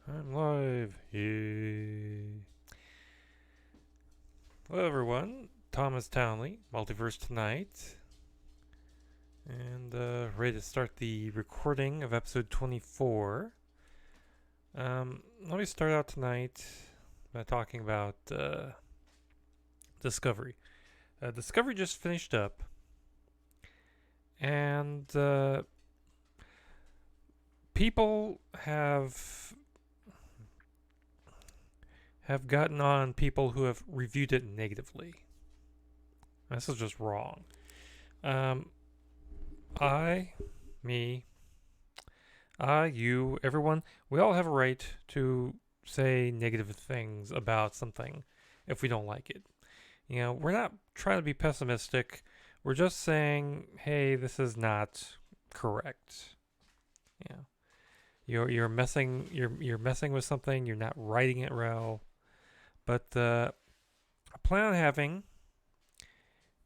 I'm live. Yay. Hello, everyone. Thomas Townley, Multiverse Tonight. And ready to start the recording of episode 24. Let me start out tonight by talking about Discovery. Discovery just finished up. And people have gotten on people who have reviewed it negatively. This is just wrong. I, me, you, everyone, we all have a right to say negative things about something if we don't like it. You know, we're not trying to be pessimistic. We're just saying, hey, this is not correct. Yeah. You're messing with something, you're not writing it well. But I plan on having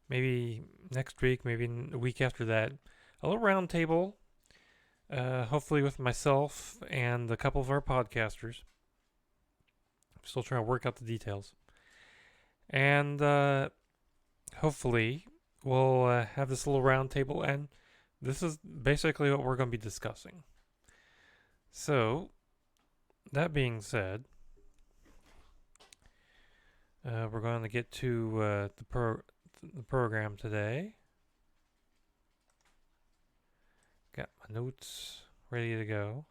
maybe next week, maybe a week after that, a little round table, hopefully with myself and a couple of our podcasters. I'm still trying to work out the details. And hopefully we'll have this little round table, and this is basically what we're going to be discussing. So, that being said, we're going to get to the program today. Got my notes ready to go.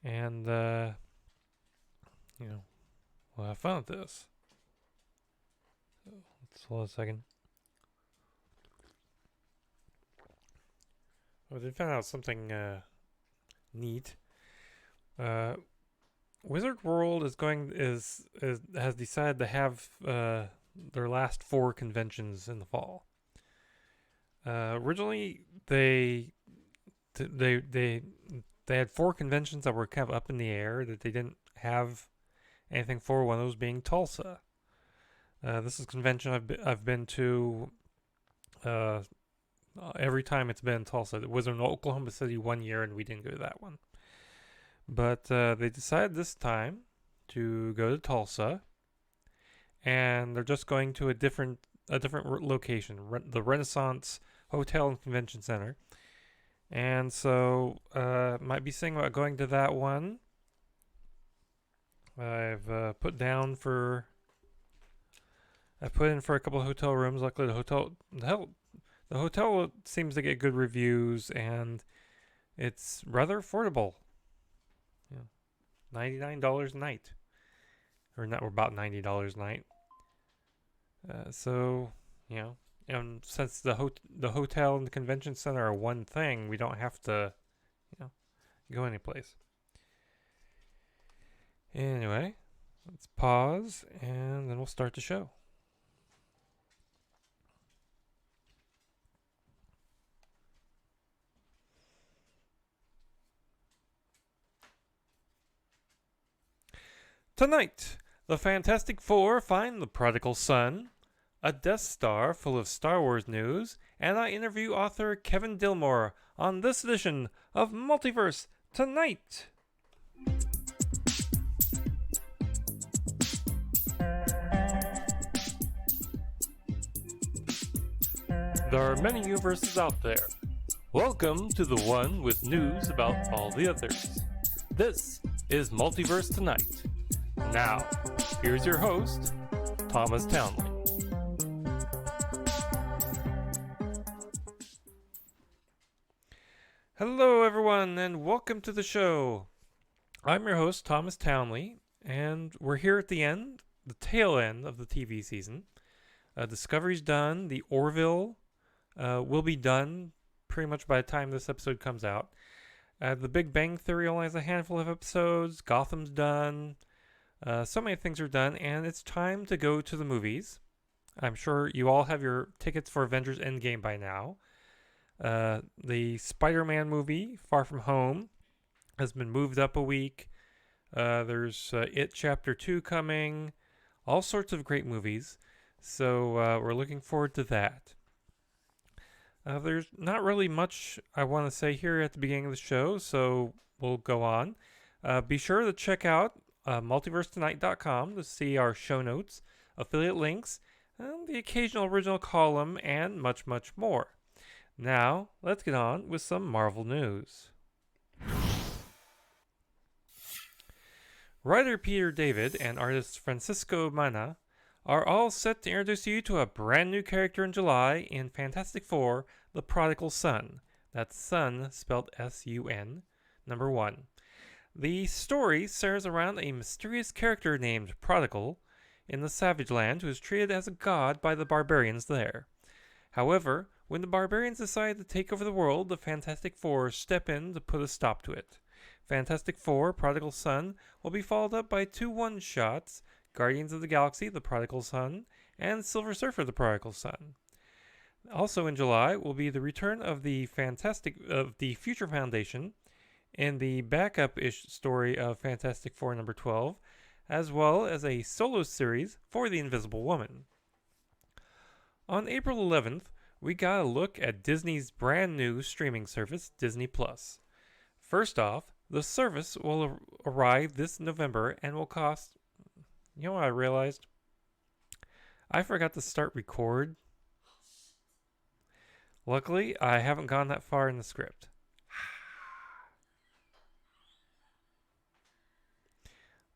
And, we'll have fun with this. So, let's hold a second. Oh, they found out something neat. Wizard World has decided to have their last 4 conventions in the fall. Originally, they had 4 conventions that were kind of up in the air that they didn't have anything for. One of those being Tulsa. This is a convention I've been to. Every time it's been Tulsa. It was in Oklahoma City one year, and we didn't go to that one. But they decided this time to go to Tulsa, and they're just going to a different location, the Renaissance Hotel and Convention Center. And so might be thinking about going to that one. I've put in for a couple of hotel rooms. Luckily, the hotel seems to get good reviews, and it's rather affordable. $99 a night, or about $90 a night. So, and since the hotel and the convention center are one thing, we don't have to, go anyplace. Anyway, let's pause, and then we'll start the show. Tonight, the Fantastic Four find the prodigal son, a Death Star full of Star Wars news, and I interview author Kevin Dillmore on this edition of Multiverse Tonight. There are many universes out there. Welcome to the one with news about all the others. This is Multiverse Tonight. Now, here's your host, Thomas Townley. Hello, everyone, and welcome to the show. I'm your host, Thomas Townley, and we're here at the tail end of the TV season. Discovery's done. The Orville will be done pretty much by the time this episode comes out. The Big Bang Theory only has a handful of episodes. Gotham's done. So many things are done, and it's time to go to the movies. I'm sure you all have your tickets for Avengers Endgame by now. The Spider-Man movie, Far From Home, has been moved up a week. There's It Chapter 2 coming. All sorts of great movies. So we're looking forward to that. There's not really much I want to say here at the beginning of the show, so we'll go on. Be sure to check out multiversetonight.com to see our show notes, affiliate links, and the occasional original column, and much, much more. Now, let's get on with some Marvel news. Writer Peter David and artist Francisco Mana are all set to introduce you to a brand new character in July in Fantastic Four, The Prodigal Son. That's Sun, spelled S-U-N, number 1. The story centers around a mysterious character named Prodigal in the Savage Land who is treated as a god by the barbarians there. However, when the barbarians decide to take over the world, the Fantastic Four step in to put a stop to it. Fantastic Four, Prodigal Son will be followed up by 2 one-shots, Guardians of the Galaxy, The Prodigal Son, and Silver Surfer, The Prodigal Son. Also in July will be the return of the Future Foundation in the backup-ish story of Fantastic Four number 12, as well as a solo series for the Invisible Woman. On April 11th, we got a look at Disney's brand new streaming service, Disney+. First off, the service will arrive this November and will cost... You know what I realized? I forgot to start record. Luckily, I haven't gone that far in the script.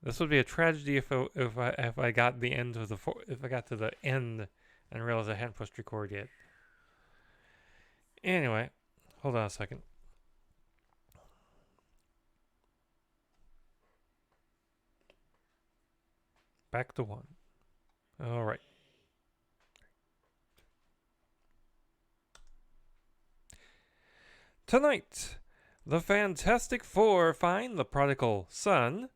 This would be a tragedy if I got the end of if I got to the end and realized I hadn't pushed record yet. Anyway, hold on a second. Back to 1. All right. Tonight, the Fantastic Four find the Prodigal Son,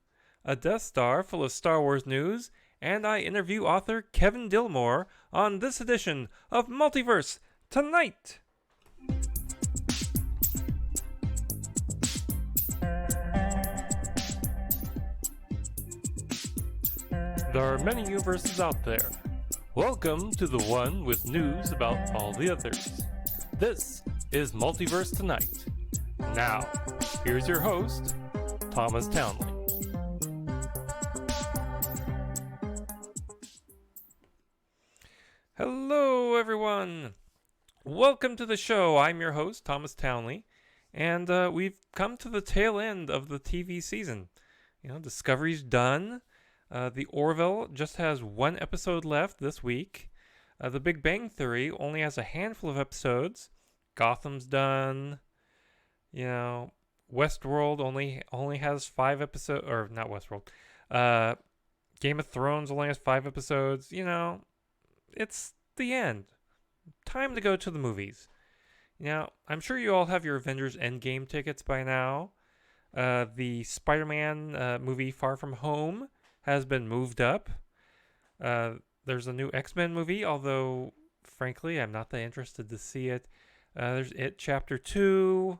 a Death Star full of Star Wars news, and I interview author Kevin Dillmore on this edition of Multiverse Tonight. There are many universes out there. Welcome to the one with news about all the others. This is Multiverse Tonight. Now, here's your host, Thomas Townley. Hello, everyone. Welcome to the show. I'm your host, Thomas Townley, and we've come to the tail end of the TV season. Discovery's done. The Orville just has 1 episode left this week. The Big Bang Theory only has a handful of episodes. Gotham's done. Westworld only has 5 episodes, or not Westworld. Game of Thrones only has 5 episodes. It's the end. Time to go to the movies. I'm sure you all have your Avengers Endgame tickets by now. The Spider-Man movie Far From Home has been moved up. There's a new X-Men movie, although, frankly, I'm not that interested to see it. There's It Chapter 2.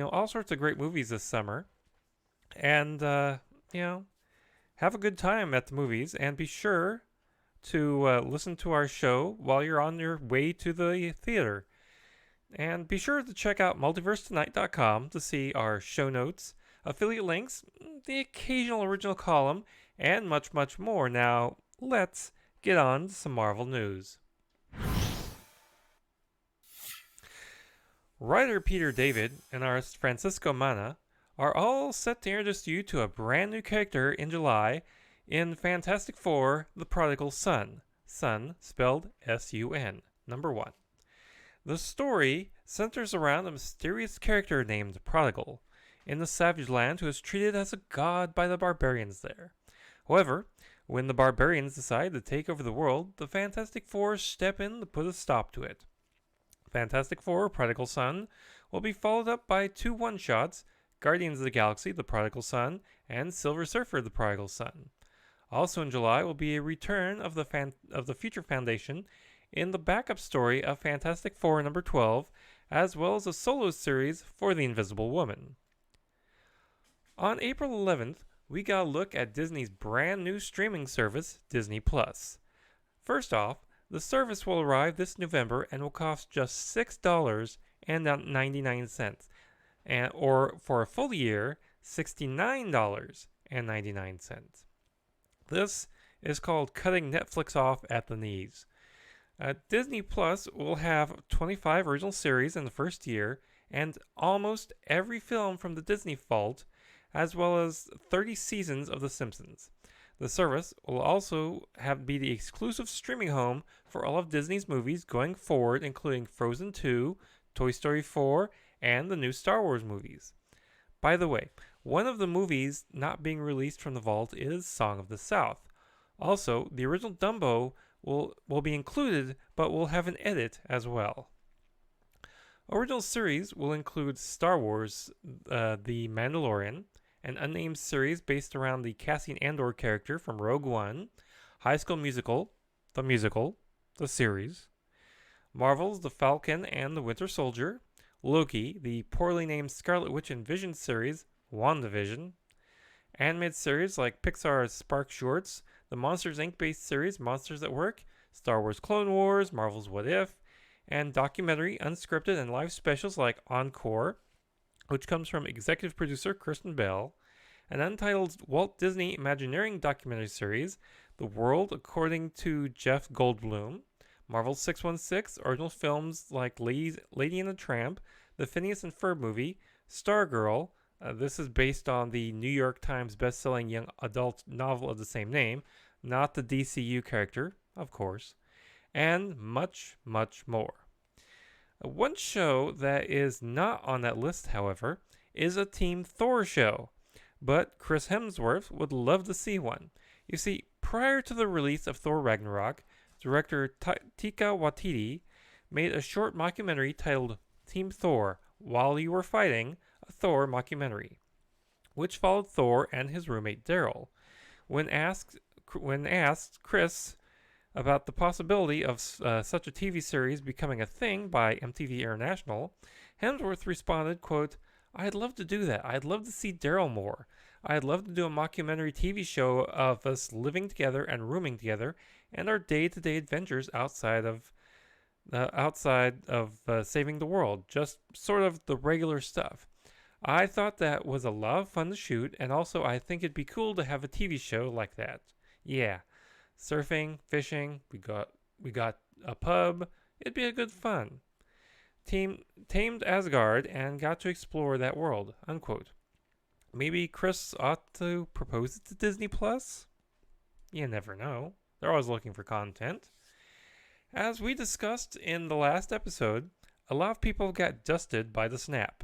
All sorts of great movies this summer. And, have a good time at the movies. And be sure to listen to our show while you're on your way to the theater. And be sure to check out multiversetonight.com to see our show notes, affiliate links, the occasional original column, and much, much more. Now, let's get on to some Marvel news. Writer Peter David and artist Francisco Mana are all set to introduce you to a brand new character in July in Fantastic Four, The Prodigal Son. Son, spelled S-U-N, number 1. The story centers around a mysterious character named Prodigal in the Savage Land who is treated as a god by the barbarians there. However, when the barbarians decide to take over the world, the Fantastic Four step in to put a stop to it. Fantastic Four, Prodigal Son will be followed up by 2 one-shots, Guardians of the Galaxy, The Prodigal Son, and Silver Surfer, The Prodigal Son. Also in July will be a return of the Future Foundation in the backup story of Fantastic Four number 12, as well as a solo series for the Invisible Woman. On April 11th, we got a look at Disney's brand new streaming service, Disney+. First off, The service will arrive this November and will cost just $6.99, or for a full year, $69.99. This is called cutting Netflix off at the knees. Disney Plus will have 25 original series in the first year and almost every film from the Disney Vault, as well as 30 seasons of The Simpsons. The service will also be the exclusive streaming home for all of Disney's movies going forward, including Frozen 2, Toy Story 4, and the new Star Wars movies. By the way, one of the movies not being released from the vault is Song of the South. Also, the original Dumbo will be included, but will have an edit as well. Original series will include Star Wars, The Mandalorian, an unnamed series based around the Cassian Andor character from Rogue One, High School Musical, the series, Marvel's The Falcon and the Winter Soldier, Loki, the poorly named Scarlet Witch and Vision series, WandaVision, animated series like Pixar's Spark Shorts, the Monsters Inc. based series Monsters at Work, Star Wars Clone Wars, Marvel's What If, and documentary, unscripted, and live specials like Encore, which comes from executive producer Kristen Bell, an untitled Walt Disney Imagineering documentary series, The World According to Jeff Goldblum, Marvel's 616, original films like Lady and the Tramp, the Phineas and Ferb movie, Stargirl, this is based on the New York Times best-selling young adult novel of the same name, not the DCU character, of course, and much, much more. One show that is not on that list, however, is a Team Thor show, but Chris Hemsworth would love to see one. You see, prior to the release of Thor Ragnarok, director Taika Waititi made a short mockumentary titled Team Thor, While You Were Fighting, a Thor mockumentary, which followed Thor and his roommate Daryl. When asked, Chris about the possibility of such a TV series becoming a thing by MTV International, Hemsworth responded, quote, "I'd love to do that. I'd love to see Daryl more. I'd love to do a mockumentary TV show of us living together and rooming together and our day-to-day adventures outside of saving the world, just sort of the regular stuff. I thought that was a lot of fun to shoot, and also I think it'd be cool to have a TV show like that. Yeah, surfing, fishing, we got a pub. It'd be a good fun. Tamed Asgard and got to explore that world," unquote. Maybe Chris ought to propose it to Disney Plus? You never know. They're always looking for content. As we discussed in the last episode, a lot of people got dusted by the snap.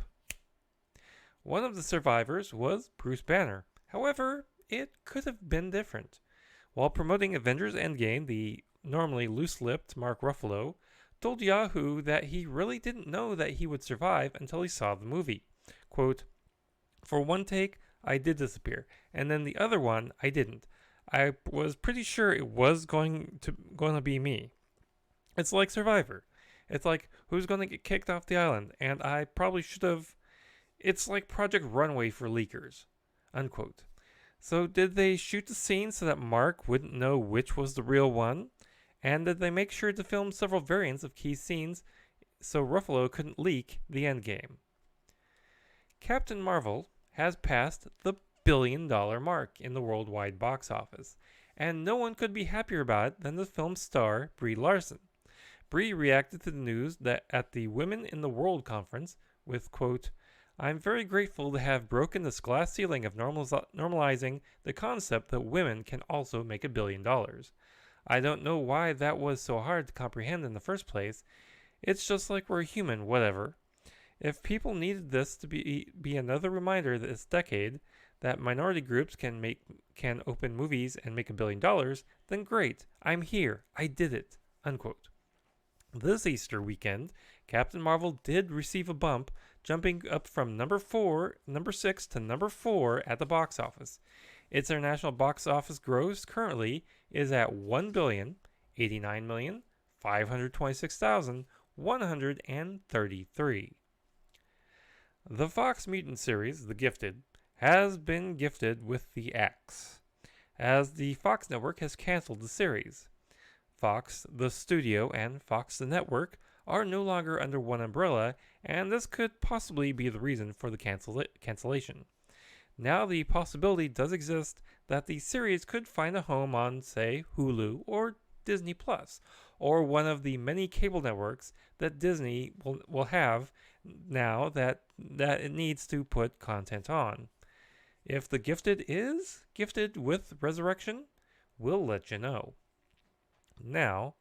One of the survivors was Bruce Banner. However, it could have been different. While promoting Avengers Endgame, the normally loose-lipped Mark Ruffalo told Yahoo that he really didn't know that he would survive until he saw the movie. Quote, "For one take, I did disappear, and then the other one, I didn't. I was pretty sure it was going to be me. It's like Survivor. It's like, who's going to get kicked off the island? And I probably should have. It's like Project Runway for leakers," unquote. So did they shoot the scene so that Mark wouldn't know which was the real one? And did they make sure to film several variants of key scenes so Ruffalo couldn't leak the endgame? Captain Marvel has passed the billion-dollar mark in the worldwide box office, and no one could be happier about it than the film's star, Brie Larson. Brie reacted to the news that at the Women in the World conference with, quote, "I'm very grateful to have broken this glass ceiling of normalizing the concept that women can also make $1 billion. I don't know why that was so hard to comprehend in the first place. It's just like we're human, whatever. If people needed this to be another reminder this decade that minority groups can open movies and make $1 billion, then great. I'm here. I did it," unquote. This Easter weekend, Captain Marvel did receive a bump, jumping up from number 6 to number 4 at the box office. Its international box office gross currently is at $1,089,526,133. The Fox Mutant series, The Gifted, has been gifted with the axe, as the Fox network has canceled the series. Fox, the studio, and Fox, the network, are no longer under one umbrella, and this could possibly be the reason for the cancellation. Now the possibility does exist that the series could find a home on, say, Hulu or Disney Plus, or one of the many cable networks that Disney will have now that it needs to put content on. If The Gifted is gifted with Resurrection, we'll let you know. Now,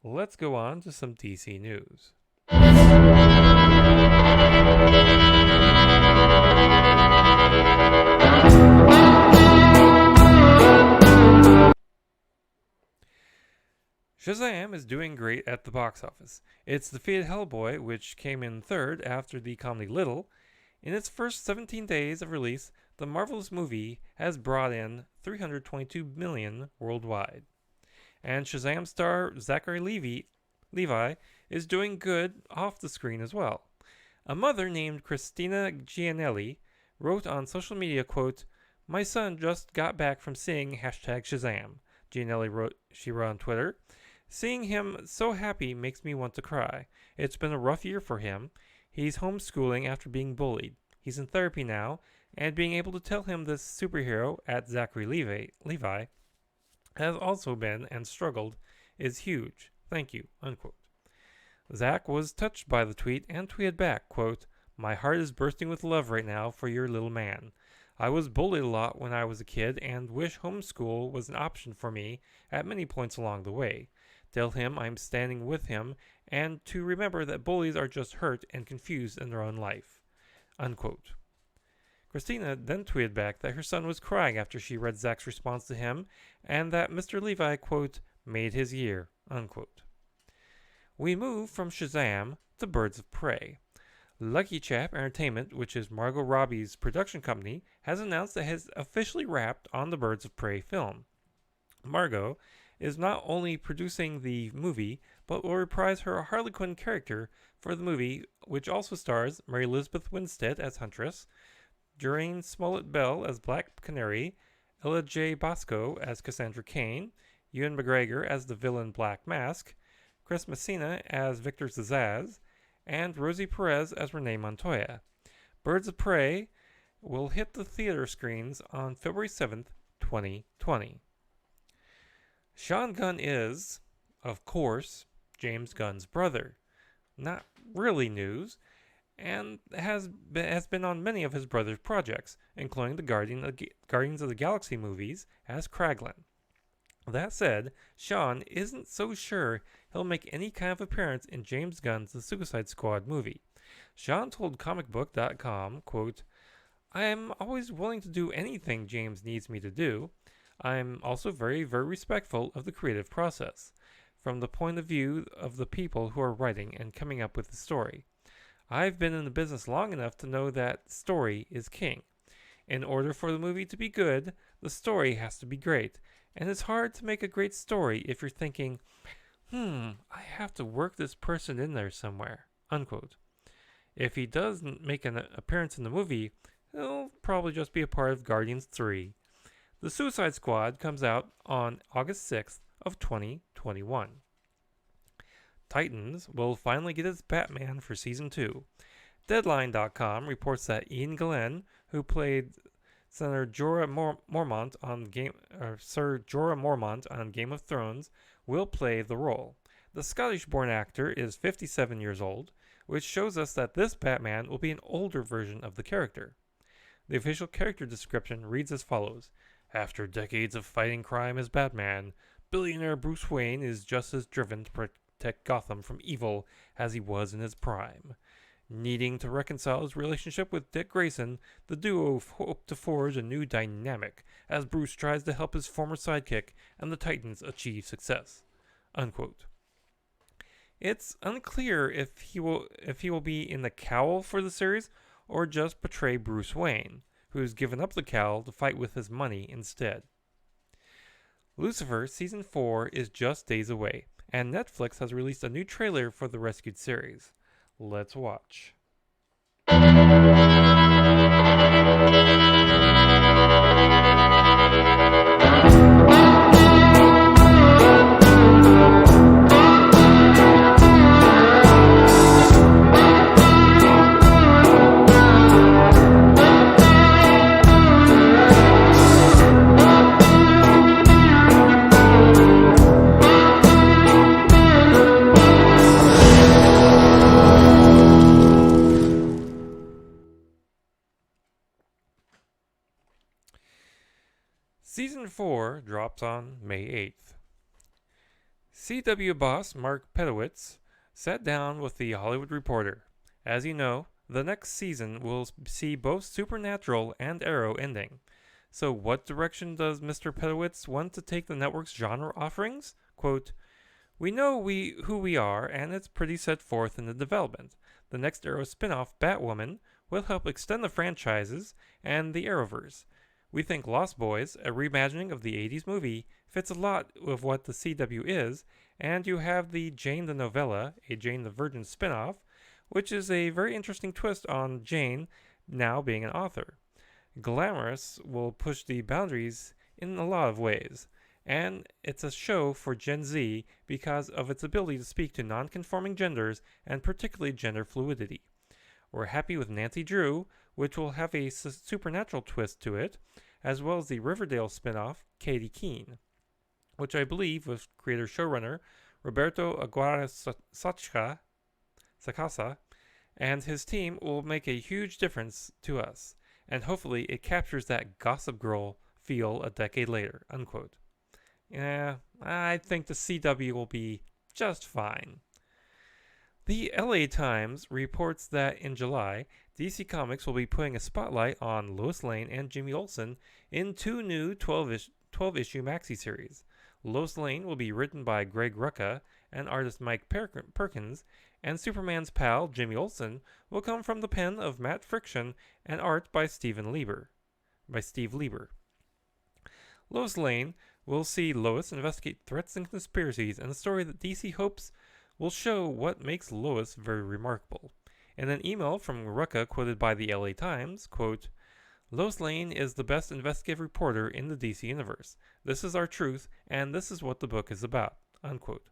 let's go on to some DC news. Shazam is doing great at the box office. It's defeated Hellboy, which came in third after the comedy Little. In its first 17 days of release, the marvelous movie has brought in $322 million worldwide. And Shazam star Zachary Levi is doing good off the screen as well. A mother named Christina Gianelli wrote on social media, quote, "My son just got back from seeing #Shazam." Gianelli wrote on Twitter, "Seeing him so happy makes me want to cry. It's been a rough year for him. He's homeschooling after being bullied. He's in therapy now, and being able to tell him this superhero at Zachary Levi has also been and struggled is huge. Thank you," unquote. Zach was touched by the tweet and tweeted back, quote, "My heart is bursting with love right now for your little man. I was bullied a lot when I was a kid and wish homeschool was an option for me at many points along the way. Tell him I'm standing with him and to remember that bullies are just hurt and confused in their own life," unquote. Christina then tweeted back that her son was crying after she read Zach's response to him and that Mr. Levi, quote, "made his year," unquote. We move from Shazam to Birds of Prey. Lucky Chap Entertainment, which is Margot Robbie's production company, has announced that it has officially wrapped on the Birds of Prey film. Margot is not only producing the movie, but will reprise her Harley Quinn character for the movie, which also stars Mary Elizabeth Winstead as Huntress, Doreen Smollett Bell as Black Canary, Ella J. Bosco as Cassandra Cain, Ewan McGregor as the villain Black Mask, Chris Messina as Victor Zsasz, and Rosie Perez as Renee Montoya. Birds of Prey will hit the theater screens on February 7th, 2020. Sean Gunn is, of course, James Gunn's brother. Not really news, and has been on many of his brother's projects, including the Guardians of the Galaxy movies as Kraglin. That said, Sean isn't so sure he'll make any kind of appearance in James Gunn's The Suicide Squad movie. Sean told comicbook.com, quote, "I am always willing to do anything James needs me to do. I'm also very, very respectful of the creative process, from the point of view of the people who are writing and coming up with the story. I've been in the business long enough to know that story is king. In order for the movie to be good, the story has to be great. And it's hard to make a great story if you're thinking, I have to work this person in there somewhere," unquote. If he doesn't make an appearance in the movie, he'll probably just be a part of Guardians 3. The Suicide Squad comes out on August 6th of 2021. Titans will finally get its Batman for Season 2. Deadline.com reports that Ian Glenn, who played Sir Jorah Mormont on Game of Thrones, will play the role. The Scottish-born actor is 57 years old, which shows us that this Batman will be an older version of the character. The official character description reads as follows: "After decades of fighting crime as Batman, billionaire Bruce Wayne is just as driven to protect Gotham from evil as he was in his prime. Needing to reconcile his relationship with Dick Grayson, the duo hope to forge a new dynamic as Bruce tries to help his former sidekick and the Titans achieve success," unquote. It's unclear if he will be in the cowl for the series or just portray Bruce Wayne, who's given up the cowl to fight with his money instead. Lucifer Season 4 is just days away, and Netflix has released a new trailer for the rescued series. Let's watch. Season 4 drops on May 8th. CW boss Mark Pedowitz sat down with the Hollywood Reporter. As you know, the next season will see both Supernatural and Arrow ending. So what direction does Mr. Pedowitz want to take the network's genre offerings? Quote, "We know who we are, and it's pretty set forth in the development. The next Arrow spin-off, Batwoman, will help extend the franchises and the Arrowverse. We think Lost Boys, a reimagining of the 80s movie, fits a lot of what the CW is, and you have the Jane the Novella, a Jane the Virgin spin-off, which is a very interesting twist on Jane now being an author. Glamorous will push the boundaries in a lot of ways, and it's a show for Gen Z because of its ability to speak to non-conforming genders and particularly gender fluidity. We're happy with Nancy Drew, which will have a supernatural twist to it, as well as the Riverdale spin-off, Katie Keene, which I believe with creator-showrunner Roberto Aguirre Sacasa and his team will make a huge difference to us, and hopefully it captures that Gossip Girl feel a decade later," unquote. Yeah, I think the CW will be just fine. The LA Times reports that in July, DC Comics will be putting a spotlight on Lois Lane and Jimmy Olsen in two new 12-issue maxi series. Lois Lane will be written by Greg Rucka and artist Mike Perkins, and Superman's pal, Jimmy Olsen, will come from the pen of Matt Friction and art by Steve Lieber. Lois Lane will see Lois investigate threats and conspiracies in a story that DC hopes will show what makes Lois very remarkable. In an email from Rucka quoted by the LA Times, quote, "Lois Lane is the best investigative reporter in the DC universe. This is our truth, and this is what the book is about," unquote.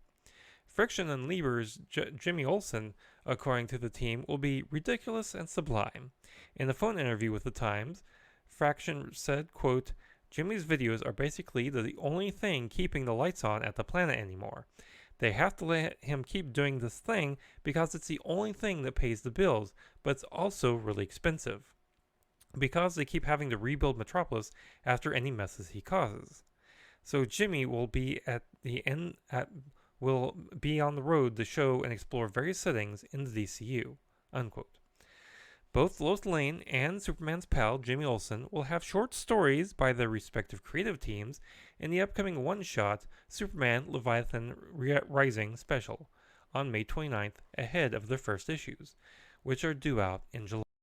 Friction and Lieber's Jimmy Olsen, according to the team, will be ridiculous and sublime. In a phone interview with the Times, Friction said, quote, "Jimmy's videos are basically the only thing keeping the lights on at the planet anymore. They have to let him keep doing this thing because it's the only thing that pays the bills, but it's also really expensive. Because they keep having to rebuild Metropolis after any messes he causes. So Jimmy will be will be on the road to show and explore various settings in the DCU," unquote. Both Lois Lane and Superman's pal, Jimmy Olsen, will have short stories by their respective creative teams in the upcoming one-shot Superman Leviathan Rising special on May 29th, ahead of their first issues, which are due out in July.